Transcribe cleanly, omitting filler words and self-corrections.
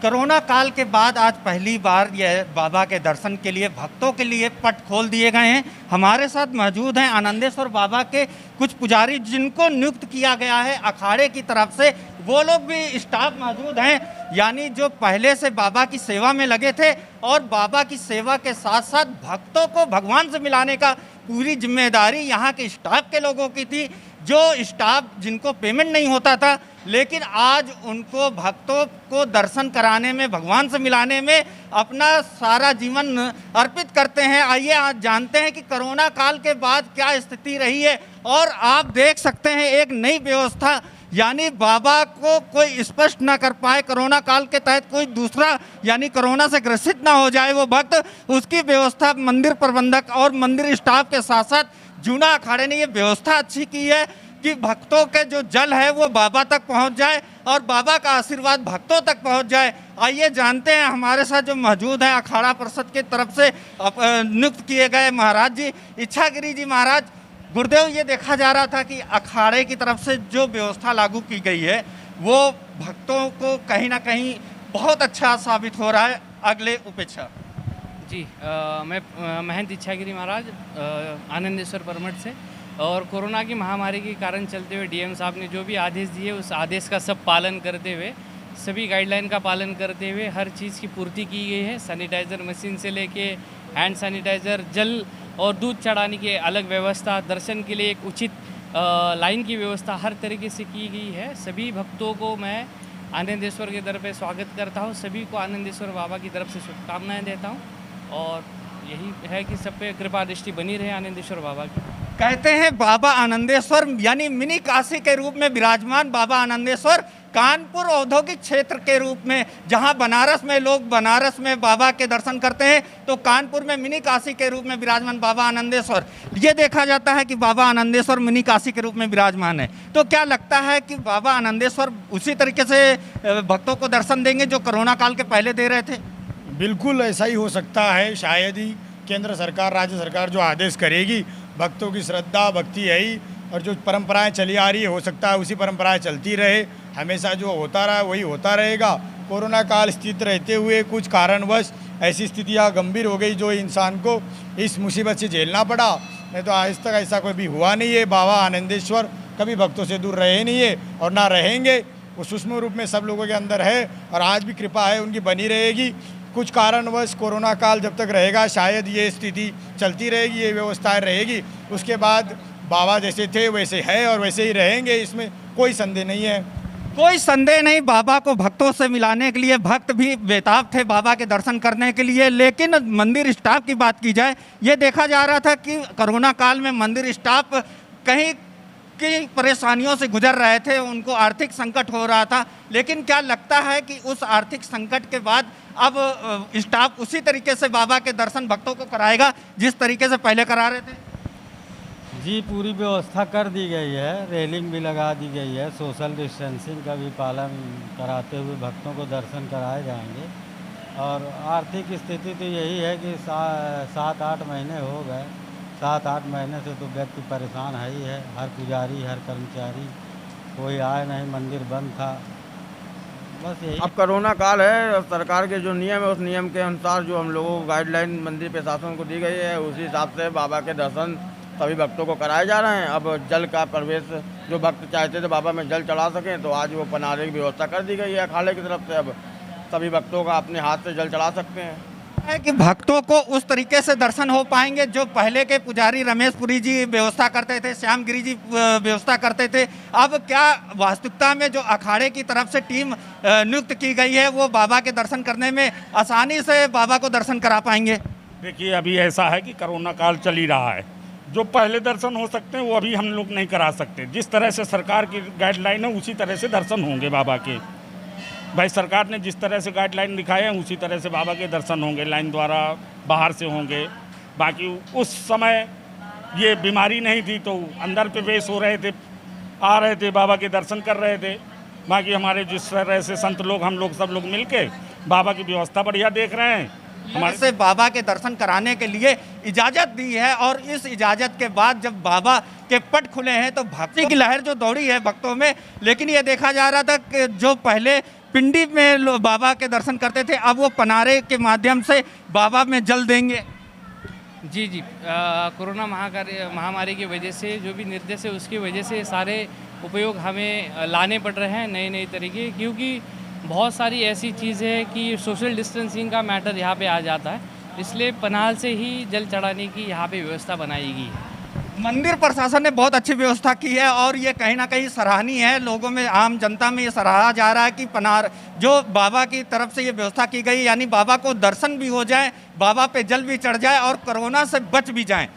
Corona काल के बाद आज पहली बार यह बाबा के दर्शन के लिए भक्तों के लिए पट खोल दिए गए हैं। हमारे साथ मौजूद हैं आनंदेश्वर बाबा के कुछ पुजारी जिनको नियुक्त किया गया है अखाड़े की तरफ से। वो लोग भी स्टाफ मौजूद हैं, यानी जो पहले से बाबा की सेवा में लगे थे और बाबा की सेवा के साथ साथ भक्तों को भगवान से मिलाने का पूरी जिम्मेदारी यहाँ के स्टाफ के लोगों की थी। जो स्टाफ जिनको पेमेंट नहीं होता था, लेकिन आज उनको भक्तों को दर्शन कराने में, भगवान से मिलाने में अपना सारा जीवन अर्पित करते हैं। आइए आज जानते हैं कि कोरोना काल के बाद क्या स्थिति रही है। और आप देख सकते हैं एक नई व्यवस्था, यानी बाबा को कोई स्पष्ट ना कर पाए कोरोना काल के तहत, कोई दूसरा यानी कोरोना से ग्रसित ना हो जाए वो भक्त, उसकी व्यवस्था मंदिर प्रबंधक और मंदिर स्टाफ के साथ साथ जूना अखाड़े ने ये व्यवस्था अच्छी की है कि भक्तों के जो जल है वो बाबा तक पहुंच जाए और बाबा का आशीर्वाद भक्तों तक पहुंच जाए। आइए जानते हैं, हमारे साथ जो मौजूद हैं अखाड़ा परिषद की तरफ से नियुक्त किए गए महाराज जी, इच्छागिरी जी महाराज। गुरुदेव, ये देखा जा रहा था कि अखाड़े की तरफ से जो व्यवस्था लागू की गई है वो भक्तों को कहीं ना कहीं बहुत अच्छा साबित हो रहा है अगले उपेक्षा। जी मैं महंत इच्छागिरी महाराज आनंदेश्वर परमठ से। और कोरोना की महामारी के कारण चलते हुए डीएम साहब ने जो भी आदेश दिए उस आदेश का सब पालन करते हुए, सभी गाइडलाइन का पालन करते हुए हर चीज़ की पूर्ति की गई है। सैनिटाइज़र मशीन से लेके हैंड सैनिटाइज़र, जल और दूध चढ़ाने की अलग व्यवस्था, दर्शन के लिए एक उचित लाइन की व्यवस्था हर तरीके से की गई है। सभी भक्तों को मैं आनंदेश्वर की तरफ से स्वागत करता हूँ। सभी को आनंदेश्वर बाबा की तरफ से शुभकामनाएँ देता हूँ और यही है कि सब पे कृपा दृष्टि बनी रहे आनंदेश्वर बाबा की। कहते हैं बाबा आनंदेश्वर यानी मिनी काशी के रूप में विराजमान बाबा आनंदेश्वर कानपुर औद्योगिक क्षेत्र के रूप में, जहां बनारस में लोग बनारस में बाबा के दर्शन करते हैं, तो कानपुर में मिनी काशी के रूप में विराजमान बाबा आनंदेश्वर। ये देखा जाता है कि बाबा आनंदेश्वर मिनी काशी के रूप में विराजमान है। तो क्या लगता है कि बाबा आनंदेश्वर उसी तरीके से भक्तों को दर्शन देंगे जो कोरोना काल के पहले दे रहे थे? बिल्कुल ऐसा ही हो सकता है। शायद ही केंद्र सरकार, राज्य सरकार जो आदेश करेगी, भक्तों की श्रद्धा भक्ति है ही, और जो परंपराएं चली आ रही है हो सकता है उसी परंपराएं चलती रहे, हमेशा जो होता रहा वही होता रहेगा। कोरोना काल स्थित रहते हुए कुछ कारणवश ऐसी स्थितियां गंभीर हो गई जो इंसान को इस मुसीबत से झेलना पड़ा, नहीं तो आज तक ऐसा कोई भी हुआ नहीं है। बाबा आनंदेश्वर कभी भक्तों से दूर रहे नहीं है और ना रहेंगे। वो सूक्ष्म रूप में सब लोगों के अंदर है और आज भी कृपा है उनकी बनी रहेगी। कुछ कारणवश कोरोना काल जब तक रहेगा शायद ये स्थिति चलती रहेगी, ये व्यवस्थाएं रहेगी। उसके बाद बाबा जैसे थे वैसे है और वैसे ही रहेंगे, इसमें कोई संदेह नहीं है। कोई संदेह नहीं, बाबा को भक्तों से मिलाने के लिए भक्त भी बेताब थे बाबा के दर्शन करने के लिए। लेकिन मंदिर स्टाफ की बात की जाए, ये देखा जा रहा था कि कोरोना काल में मंदिर स्टाफ कहीं की परेशानियों से गुजर रहे थे, उनको आर्थिक संकट हो रहा था। लेकिन क्या लगता है कि उस आर्थिक संकट के बाद अब स्टाफ उसी तरीके से बाबा के दर्शन भक्तों को कराएगा जिस तरीके से पहले करा रहे थे? जी, पूरी व्यवस्था कर दी गई है, रेलिंग भी लगा दी गई है, सोशल डिस्टेंसिंग का भी पालन कराते हुए भक्तों को दर्शन कराए जाएंगे। और आर्थिक स्थिति तो यही है कि 7-8 महीने हो गए, 7-8 महीने से तो व्यक्ति परेशान है ही है। हर पुजारी, हर कर्मचारी कोई आए नहीं, मंदिर बंद था, बस यही। अब कोरोना काल है और सरकार के जो नियम है उस नियम के अनुसार जो हम लोगों को गाइडलाइन मंदिर प्रशासन को दी गई है उसी हिसाब से बाबा के दर्शन सभी भक्तों को कराए जा रहे हैं। अब जल का प्रवेश जो भक्त चाहते थे बाबा में जल चढ़ा सकें, तो आज वो पनारे की व्यवस्था कर दी गई है अखाड़े की तरफ से। अब सभी भक्तों का अपने हाथ से जल चढ़ा सकते हैं है कि भक्तों को उस तरीके से दर्शन हो पाएंगे जो पहले के पुजारी रमेश पुरी जी व्यवस्था करते थे, श्याम गिरी जी व्यवस्था करते थे। अब क्या वास्तविकता में जो अखाड़े की तरफ से टीम नियुक्त की गई है वो बाबा के दर्शन करने में आसानी से बाबा को दर्शन करा पाएंगे? देखिए, अभी ऐसा है कि कोरोना काल चल ही रहा है, जो पहले दर्शन हो सकते हैं वो अभी हम लोग नहीं करा सकते। जिस तरह से सरकार की गाइडलाइन है उसी तरह से दर्शन होंगे बाबा के। भाई सरकार ने जिस तरह से गाइडलाइन दिखाए हैं उसी तरह से बाबा के दर्शन होंगे, लाइन द्वारा बाहर से होंगे। बाकी उस समय ये बीमारी नहीं थी तो अंदर प्रवेश हो रहे थे, आ रहे थे, बाबा के दर्शन कर रहे थे। बाकी हमारे जिस तरह से संत लोग, हम लोग सब लोग मिलके बाबा की व्यवस्था बढ़िया देख रहे हैं। हमारे से बाबा के दर्शन कराने के लिए इजाज़त दी है और इस इजाज़त के बाद जब बाबा के पट खुले हैं तो भक्ति की लहर जो दौड़ी है भक्तों में। लेकिन ये देखा जा रहा था कि जो पहले पिंडी में बाबा के दर्शन करते थे, अब वो पनारे के माध्यम से बाबा में जल देंगे। जी जी, कोरोना महामारी की वजह से जो भी निर्देश है उसकी वजह से सारे उपयोग हमें लाने पड़ रहे हैं नए नए तरीके, क्योंकि बहुत सारी ऐसी चीज़ है कि सोशल डिस्टेंसिंग का मैटर यहाँ पे आ जाता है, इसलिए पनाल से ही जल चढ़ाने की यहाँ पे व्यवस्था बनाई गई है। मंदिर प्रशासन ने बहुत अच्छी व्यवस्था की है और ये कहीं ना कहीं सराहनीय है। लोगों में, आम जनता में ये सराहा जा रहा है कि पनार जो बाबा की तरफ से ये व्यवस्था की गई, यानी बाबा को दर्शन भी हो जाए, बाबा पे जल भी चढ़ जाए और कोरोना से बच भी जाए।